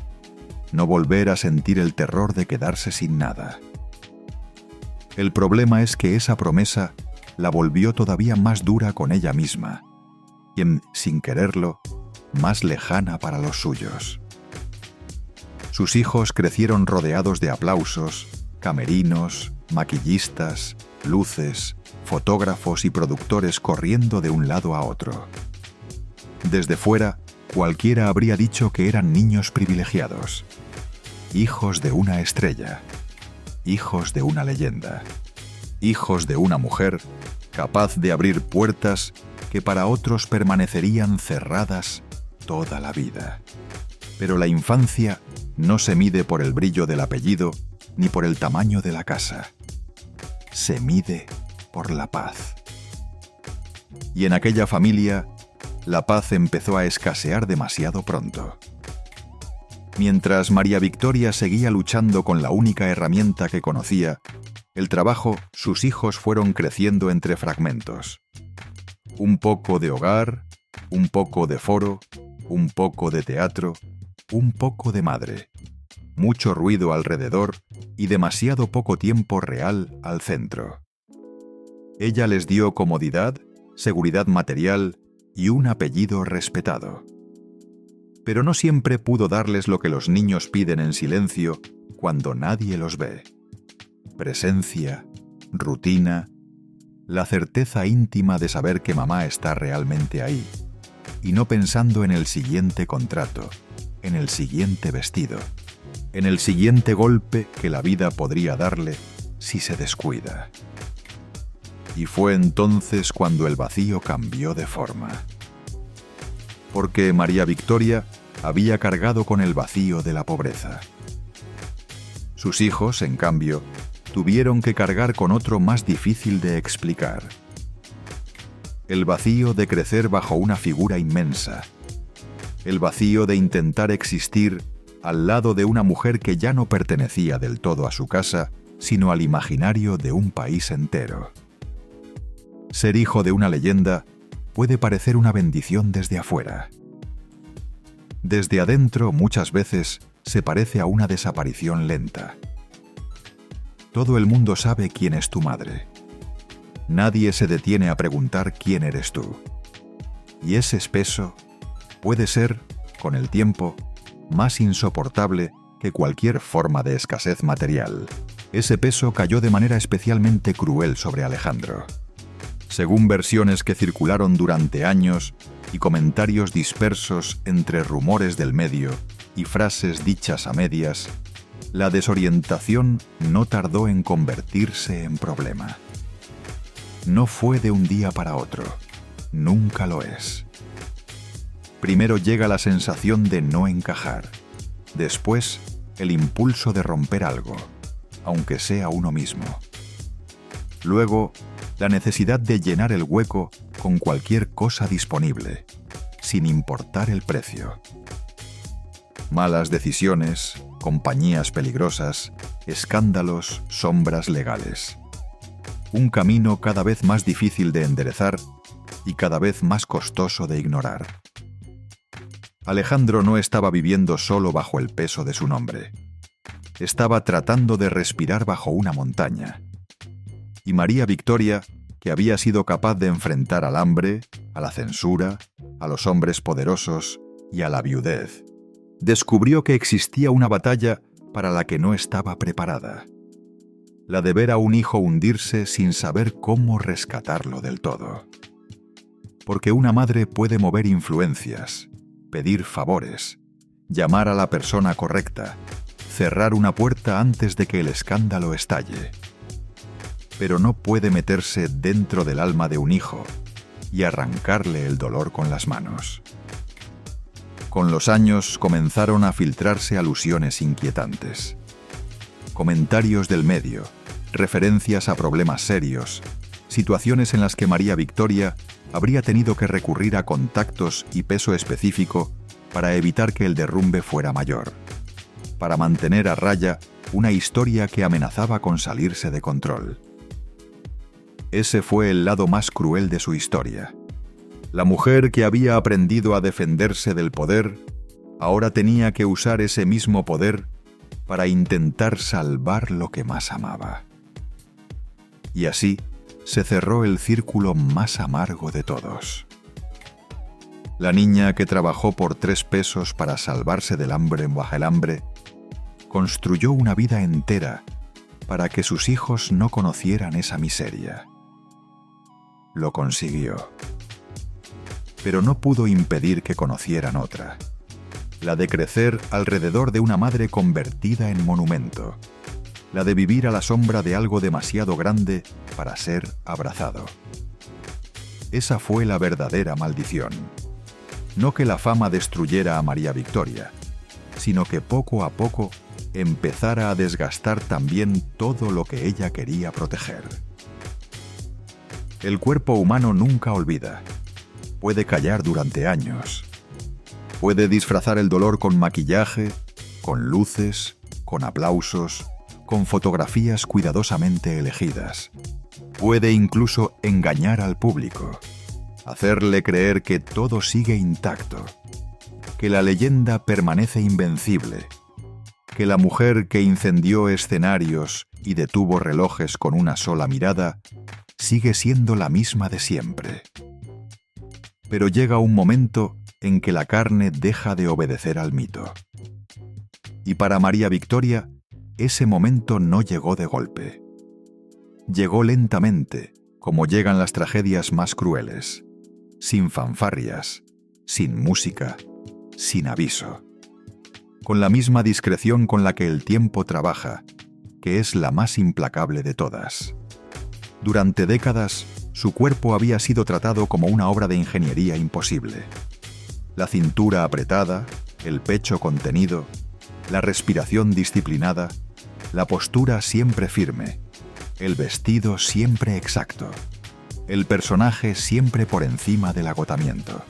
no volver a sentir el terror de quedarse sin nada. El problema es que esa promesa la volvió todavía más dura con ella misma, y sin quererlo, más lejana para los suyos. Sus hijos crecieron rodeados de aplausos, camerinos, maquillistas, luces, fotógrafos y productores corriendo de un lado a otro. Desde fuera, cualquiera habría dicho que eran niños privilegiados, hijos de una estrella, hijos de una leyenda, hijos de una mujer capaz de abrir puertas que para otros permanecerían cerradas toda la vida. Pero la infancia no se mide por el brillo del apellido ni por el tamaño de la casa. Se mide por la paz. Y en aquella familia, la paz empezó a escasear demasiado pronto. Mientras María Victoria seguía luchando con la única herramienta que conocía, el trabajo, sus hijos fueron creciendo entre fragmentos. Un poco de hogar, un poco de foro, un poco de teatro, un poco de madre. Mucho ruido alrededor y demasiado poco tiempo real al centro. Ella les dio comodidad, seguridad material y un apellido respetado. Pero no siempre pudo darles lo que los niños piden en silencio cuando nadie los ve. Presencia, rutina, la certeza íntima de saber que mamá está realmente ahí, y no pensando en el siguiente contrato, en el siguiente vestido, en el siguiente golpe que la vida podría darle si se descuida. Y fue entonces cuando el vacío cambió de forma. Porque María Victoria había cargado con el vacío de la pobreza. Sus hijos, en cambio, tuvieron que cargar con otro más difícil de explicar. El vacío de crecer bajo una figura inmensa. El vacío de intentar existir al lado de una mujer que ya no pertenecía del todo a su casa, sino al imaginario de un país entero. Ser hijo de una leyenda puede parecer una bendición desde afuera. Desde adentro, muchas veces, se parece a una desaparición lenta. Todo el mundo sabe quién es tu madre. Nadie se detiene a preguntar quién eres tú. Y ese peso puede ser, con el tiempo, más insoportable que cualquier forma de escasez material. Ese peso cayó de manera especialmente cruel sobre Alejandro. Según versiones que circularon durante años y comentarios dispersos entre rumores del medio y frases dichas a medias, la desorientación no tardó en convertirse en problema. No fue de un día para otro, nunca lo es. Primero llega la sensación de no encajar, después el impulso de romper algo, aunque sea uno mismo. Luego, la necesidad de llenar el hueco con cualquier cosa disponible, sin importar el precio. Malas decisiones, compañías peligrosas, escándalos, sombras legales. Un camino cada vez más difícil de enderezar y cada vez más costoso de ignorar. Alejandro no estaba viviendo solo bajo el peso de su nombre. Estaba tratando de respirar bajo una montaña. Y María Victoria, que había sido capaz de enfrentar al hambre, a la censura, a los hombres poderosos y a la viudez, descubrió que existía una batalla para la que no estaba preparada. La de ver a un hijo hundirse sin saber cómo rescatarlo del todo. Porque una madre puede mover influencias, pedir favores, llamar a la persona correcta, cerrar una puerta antes de que el escándalo estalle. Pero no puede meterse dentro del alma de un hijo y arrancarle el dolor con las manos. Con los años comenzaron a filtrarse alusiones inquietantes. Comentarios del medio, referencias a problemas serios, situaciones en las que María Victoria habría tenido que recurrir a contactos y peso específico para evitar que el derrumbe fuera mayor, para mantener a raya una historia que amenazaba con salirse de control. Ese fue el lado más cruel de su historia. La mujer que había aprendido a defenderse del poder, ahora tenía que usar ese mismo poder para intentar salvar lo que más amaba. Y así se cerró el círculo más amargo de todos. La niña que trabajó por 3 pesos para salvarse del hambre bajo el hambre, construyó una vida entera para que sus hijos no conocieran esa miseria. Lo consiguió. Pero no pudo impedir que conocieran otra, la de crecer alrededor de una madre convertida en monumento, la de vivir a la sombra de algo demasiado grande para ser abrazado. Esa fue la verdadera maldición. No que la fama destruyera a María Victoria, sino que poco a poco empezara a desgastar también todo lo que ella quería proteger. El cuerpo humano nunca olvida. Puede callar durante años. Puede disfrazar el dolor con maquillaje, con luces, con aplausos, con fotografías cuidadosamente elegidas. Puede incluso engañar al público, hacerle creer que todo sigue intacto, que la leyenda permanece invencible, que la mujer que incendió escenarios y detuvo relojes con una sola mirada sigue siendo la misma de siempre. Pero llega un momento en que la carne deja de obedecer al mito. Y para María Victoria, ese momento no llegó de golpe. Llegó lentamente, como llegan las tragedias más crueles, sin fanfarrias, sin música, sin aviso. Con la misma discreción con la que el tiempo trabaja, que es la más implacable de todas. Durante décadas, su cuerpo había sido tratado como una obra de ingeniería imposible. La cintura apretada, el pecho contenido, la respiración disciplinada, la postura siempre firme, el vestido siempre exacto, el personaje siempre por encima del agotamiento.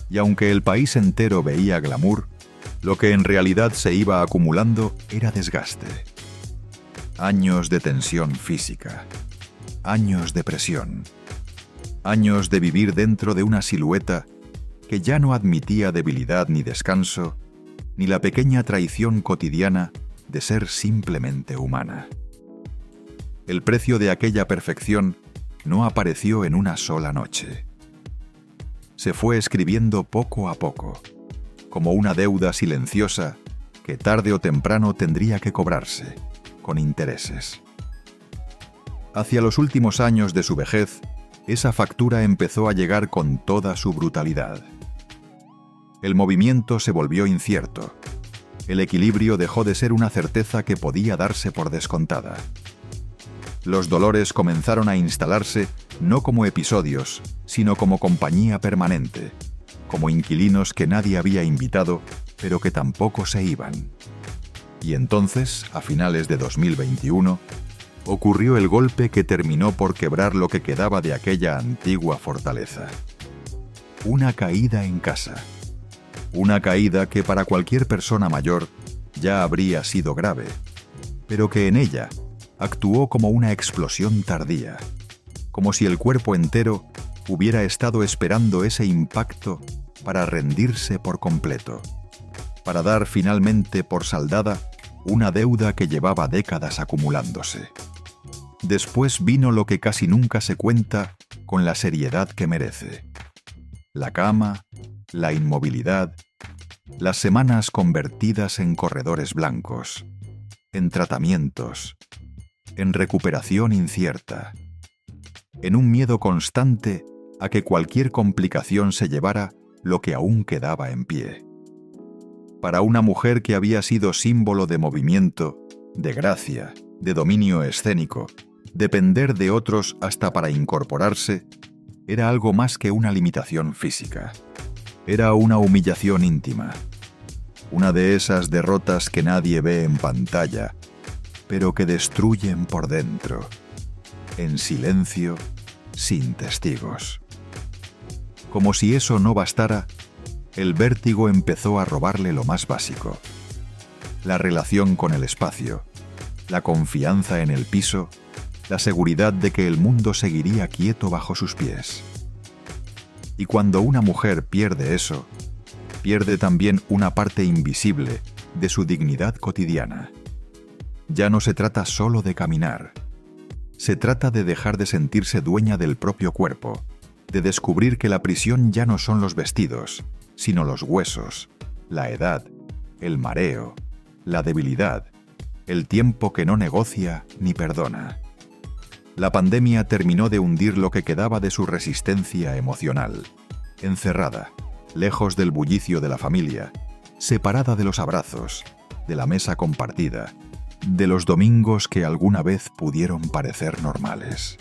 Y aunque el país entero veía glamour, lo que en realidad se iba acumulando era desgaste. Años de tensión física, años de presión, años de vivir dentro de una silueta que ya no admitía debilidad ni descanso, ni la pequeña traición cotidiana de ser simplemente humana. El precio de aquella perfección no apareció en una sola noche. Se fue escribiendo poco a poco, como una deuda silenciosa que tarde o temprano tendría que cobrarse, con intereses. Hacia los últimos años de su vejez, esa factura empezó a llegar con toda su brutalidad. El movimiento se volvió incierto. El equilibrio dejó de ser una certeza que podía darse por descontada. Los dolores comenzaron a instalarse no como episodios, sino como compañía permanente, como inquilinos que nadie había invitado, pero que tampoco se iban. Y entonces, a finales de 2021, ocurrió el golpe que terminó por quebrar lo que quedaba de aquella antigua fortaleza. Una caída en casa. Una caída que para cualquier persona mayor ya habría sido grave, pero que en ella actuó como una explosión tardía, como si el cuerpo entero hubiera estado esperando ese impacto para rendirse por completo, para dar finalmente por saldada una deuda que llevaba décadas acumulándose. Después vino lo que casi nunca se cuenta con la seriedad que merece. La cama, la inmovilidad, las semanas convertidas en corredores blancos, en tratamientos, en recuperación incierta, en un miedo constante a que cualquier complicación se llevara lo que aún quedaba en pie. Para una mujer que había sido símbolo de movimiento, de gracia, de dominio escénico, depender de otros hasta para incorporarse era algo más que una limitación física. Era una humillación íntima. Una de esas derrotas que nadie ve en pantalla, pero que destruyen por dentro, en silencio, sin testigos. Como si eso no bastara, el vértigo empezó a robarle lo más básico: la relación con el espacio, la confianza en el piso, la seguridad de que el mundo seguiría quieto bajo sus pies. Y cuando una mujer pierde eso, pierde también una parte invisible de su dignidad cotidiana. Ya no se trata solo de caminar. Se trata de dejar de sentirse dueña del propio cuerpo, de descubrir que la prisión ya no son los vestidos, sino los huesos, la edad, el mareo, la debilidad, el tiempo que no negocia ni perdona. La pandemia terminó de hundir lo que quedaba de su resistencia emocional, encerrada, lejos del bullicio de la familia, separada de los abrazos, de la mesa compartida, de los domingos que alguna vez pudieron parecer normales.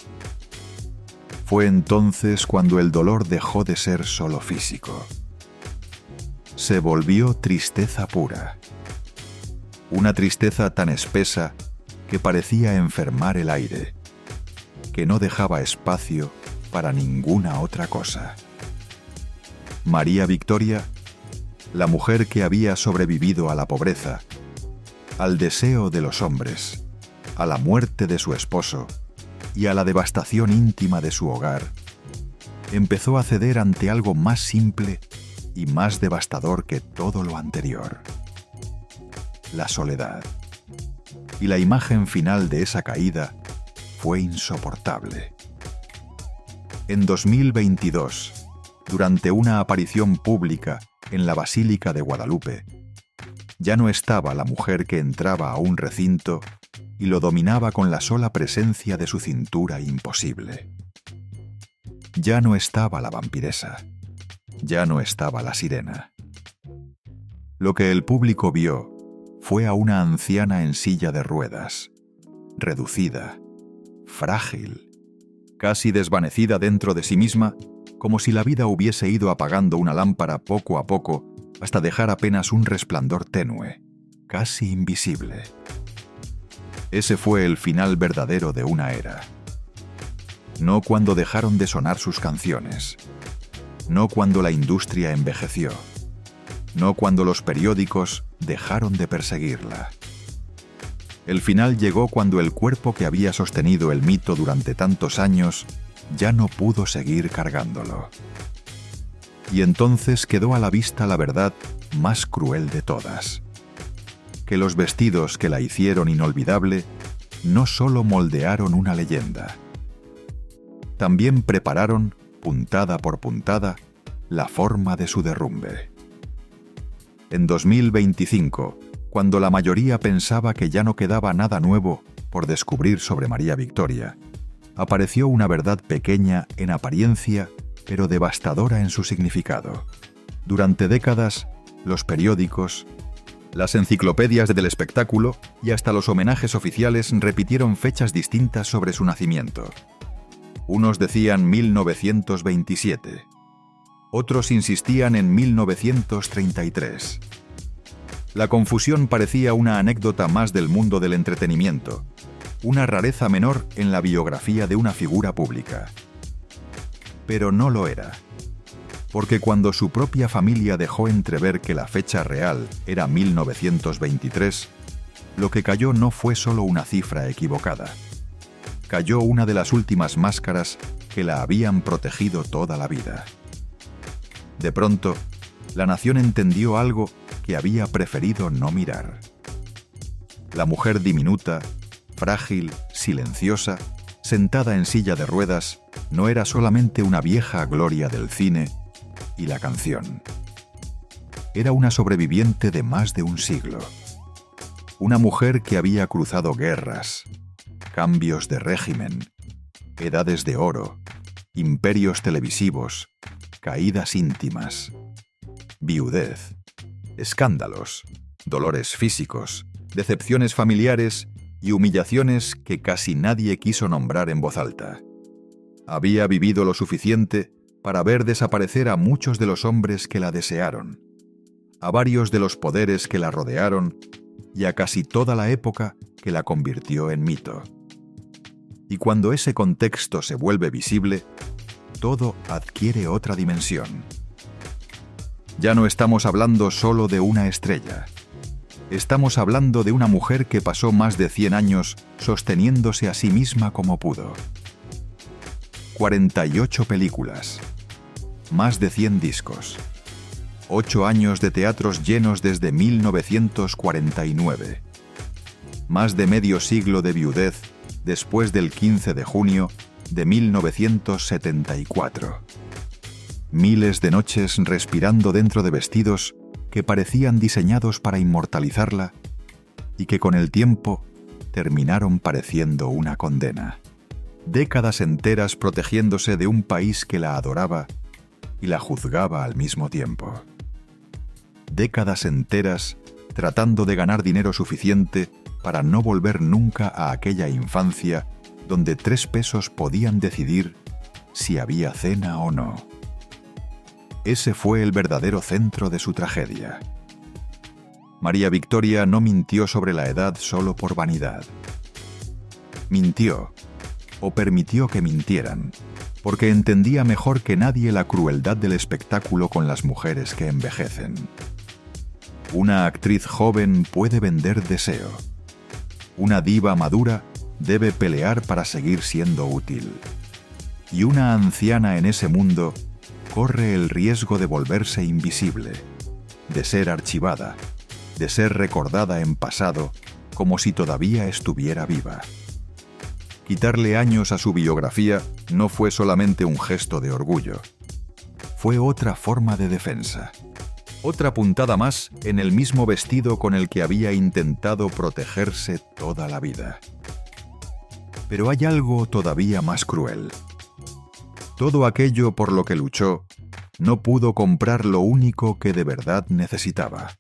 Fue entonces cuando el dolor dejó de ser solo físico. Se volvió tristeza pura. Una tristeza tan espesa que parecía enfermar el aire, que no dejaba espacio para ninguna otra cosa. María Victoria, la mujer que había sobrevivido a la pobreza, al deseo de los hombres, a la muerte de su esposo y a la devastación íntima de su hogar, empezó a ceder ante algo más simple y más devastador que todo lo anterior: la soledad. Y la imagen final de esa caída fue insoportable. En 2022, durante una aparición pública en la Basílica de Guadalupe, ya no estaba la mujer que entraba a un recinto y lo dominaba con la sola presencia de su cintura imposible. Ya no estaba la vampiresa. Ya no estaba la sirena. Lo que el público vio fue a una anciana en silla de ruedas, reducida, frágil, casi desvanecida dentro de sí misma, como si la vida hubiese ido apagando una lámpara poco a poco hasta dejar apenas un resplandor tenue, casi invisible. Ese fue el final verdadero de una era. No cuando dejaron de sonar sus canciones, no cuando la industria envejeció, no cuando los periódicos dejaron de perseguirla. El final llegó cuando el cuerpo que había sostenido el mito durante tantos años ya no pudo seguir cargándolo. Y entonces quedó a la vista la verdad más cruel de todas: que los vestidos que la hicieron inolvidable no solo moldearon una leyenda, también prepararon, puntada por puntada, la forma de su derrumbe. En 2025, cuando la mayoría pensaba que ya no quedaba nada nuevo por descubrir sobre María Victoria, apareció una verdad pequeña en apariencia, pero devastadora en su significado. Durante décadas, los periódicos, las enciclopedias del espectáculo y hasta los homenajes oficiales repitieron fechas distintas sobre su nacimiento. Unos decían 1927, otros insistían en 1933. La confusión parecía una anécdota más del mundo del entretenimiento, una rareza menor en la biografía de una figura pública. Pero no lo era, porque cuando su propia familia dejó entrever que la fecha real era 1923, lo que cayó no fue solo una cifra equivocada. Cayó una de las últimas máscaras que la habían protegido toda la vida. De pronto, la nación entendió algo que había preferido no mirar. La mujer diminuta, frágil, silenciosa, sentada en silla de ruedas, no era solamente una vieja gloria del cine y la canción. Era una sobreviviente de más de un siglo. Una mujer que había cruzado guerras, cambios de régimen, edades de oro, imperios televisivos, caídas íntimas, viudez, escándalos, dolores físicos, decepciones familiares y humillaciones que casi nadie quiso nombrar en voz alta. Había vivido lo suficiente para ver desaparecer a muchos de los hombres que la desearon, a varios de los poderes que la rodearon y a casi toda la época que la convirtió en mito. Y cuando ese contexto se vuelve visible, todo adquiere otra dimensión. Ya no estamos hablando solo de una estrella. Estamos hablando de una mujer que pasó más de 100 años sosteniéndose a sí misma como pudo. 48 películas, más de 100 discos, 8 años de teatros llenos desde 1949, más de medio siglo de viudez después del 15 de junio de 1974. Miles de noches respirando dentro de vestidos que parecían diseñados para inmortalizarla y que con el tiempo terminaron pareciendo una condena. Décadas enteras protegiéndose de un país que la adoraba y la juzgaba al mismo tiempo. Décadas enteras tratando de ganar dinero suficiente para no volver nunca a aquella infancia donde 3 pesos podían decidir si había cena o no. Ese fue el verdadero centro de su tragedia. María Victoria no mintió sobre la edad solo por vanidad. Mintió, o permitió que mintieran, porque entendía mejor que nadie la crueldad del espectáculo con las mujeres que envejecen. Una actriz joven puede vender deseo. Una diva madura debe pelear para seguir siendo útil. Y una anciana en ese mundo corre el riesgo de volverse invisible, de ser archivada, de ser recordada en pasado como si todavía estuviera viva. Quitarle años a su biografía no fue solamente un gesto de orgullo. Fue otra forma de defensa. Otra puntada más en el mismo vestido con el que había intentado protegerse toda la vida. Pero hay algo todavía más cruel. Todo aquello por lo que luchó no pudo comprar lo único que de verdad necesitaba.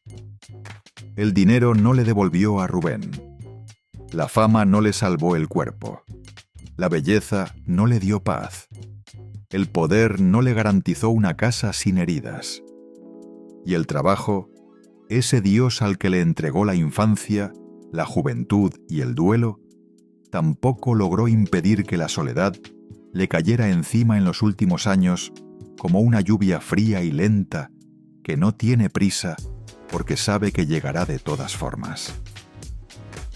El dinero no le devolvió a Rubén. La fama no le salvó el cuerpo. La belleza no le dio paz. El poder no le garantizó una casa sin heridas. Y el trabajo, ese Dios al que le entregó la infancia, la juventud y el duelo, tampoco logró impedir que la soledad le cayera encima en los últimos años como una lluvia fría y lenta que no tiene prisa porque sabe que llegará de todas formas.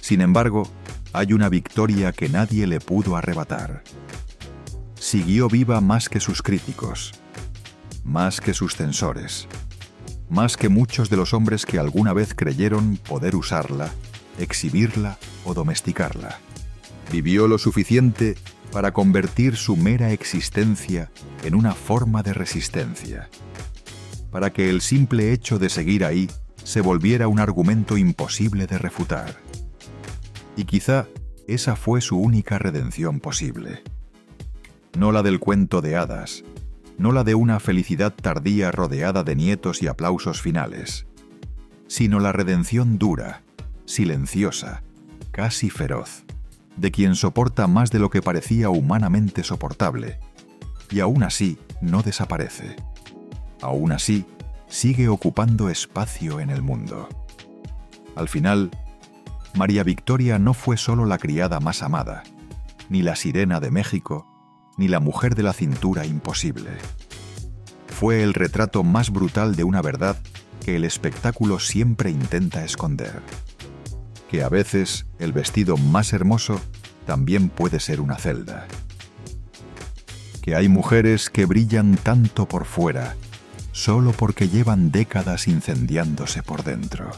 Sin embargo, hay una victoria que nadie le pudo arrebatar. Siguió viva más que sus críticos, más que sus censores, más que muchos de los hombres que alguna vez creyeron poder usarla, exhibirla o domesticarla. Vivió lo suficiente para convertir su mera existencia en una forma de resistencia, para que el simple hecho de seguir ahí se volviera un argumento imposible de refutar. Y quizá esa fue su única redención posible. No la del cuento de hadas, no la de una felicidad tardía rodeada de nietos y aplausos finales, sino la redención dura, silenciosa, casi feroz, de quien soporta más de lo que parecía humanamente soportable, y aún así no desaparece. Aún así, sigue ocupando espacio en el mundo. Al final, María Victoria no fue solo la criada más amada, ni la sirena de México, ni la mujer de la cintura imposible. Fue el retrato más brutal de una verdad que el espectáculo siempre intenta esconder. Que a veces el vestido más hermoso también puede ser una celda. Que hay mujeres que brillan tanto por fuera, solo porque llevan décadas incendiándose por dentro.